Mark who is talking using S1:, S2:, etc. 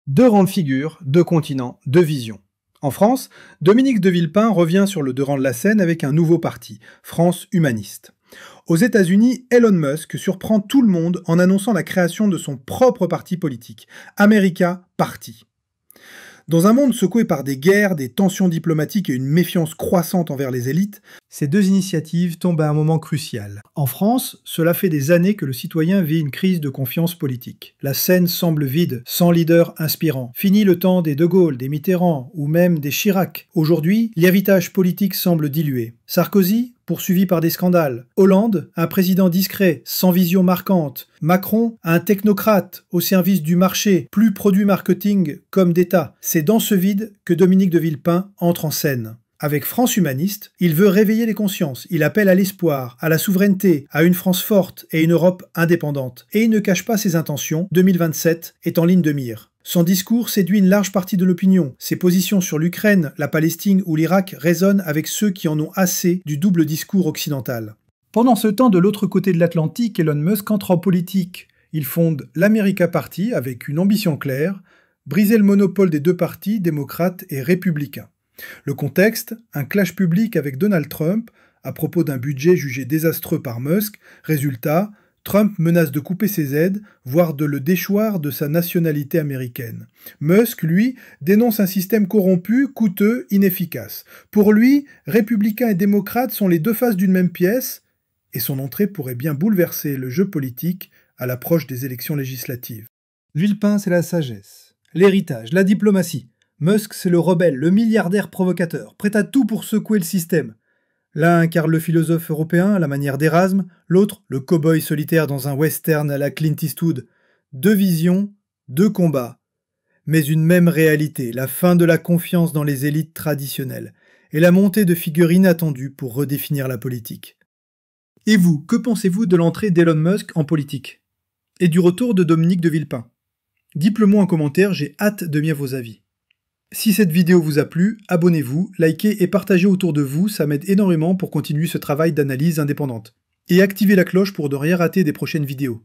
S1: Deux grandes figures, deux continents, deux visions. En France, Dominique de Villepin revient sur le devant de la scène avec un nouveau parti, France Humaniste. Aux États-Unis, Elon Musk surprend tout le monde en annonçant la création de son propre parti politique, America Party. Dans un monde secoué par des guerres, des tensions diplomatiques et une méfiance croissante envers les élites, ces deux initiatives tombent à un moment crucial. En France, cela fait des années que le citoyen vit une crise de confiance politique. La scène semble vide, sans leader inspirant. Fini le temps des De Gaulle, des Mitterrand ou même des Chirac. Aujourd'hui, l'héritage politique semble dilué. Sarkozy, poursuivi par des scandales. Hollande, un président discret, sans vision marquante. Macron, un technocrate au service du marché, plus produit marketing comme d'État. C'est dans ce vide que Dominique de Villepin entre en scène. Avec France Humaniste, il veut réveiller les consciences, il appelle à l'espoir, à la souveraineté, à une France forte et une Europe indépendante. Et il ne cache pas ses intentions, 2027 est en ligne de mire. Son discours séduit une large partie de l'opinion. Ses positions sur l'Ukraine, la Palestine ou l'Irak résonnent avec ceux qui en ont assez du double discours occidental. Pendant ce temps, de l'autre côté de l'Atlantique, Elon Musk entre en politique. Il fonde l'America Party avec une ambition claire, briser le monopole des deux partis, démocrates et républicains. Le contexte, un clash public avec Donald Trump à propos d'un budget jugé désastreux par Musk. Résultat, Trump menace de couper ses aides, voire de le déchoir de sa nationalité américaine. Musk, lui, dénonce un système corrompu, coûteux, inefficace. Pour lui, républicains et démocrates sont les deux faces d'une même pièce, et son entrée pourrait bien bouleverser le jeu politique à l'approche des élections législatives. Villepin, c'est la sagesse, l'héritage, la diplomatie. Musk, c'est le rebelle, le milliardaire provocateur, prêt à tout pour secouer le système. L'un incarne le philosophe européen à la manière d'Erasme, l'autre le cow-boy solitaire dans un western à la Clint Eastwood. Deux visions, deux combats. Mais une même réalité, la fin de la confiance dans les élites traditionnelles, et la montée de figures inattendues pour redéfinir la politique. Et vous, que pensez-vous de l'entrée d'Elon Musk en politique? Et du retour de Dominique de Villepin? Dites-le moi en commentaire, j'ai hâte de lire vos avis. Si cette vidéo vous a plu, abonnez-vous, likez et partagez autour de vous, ça m'aide énormément pour continuer ce travail d'analyse indépendante. Et activez la cloche pour ne rien rater des prochaines vidéos.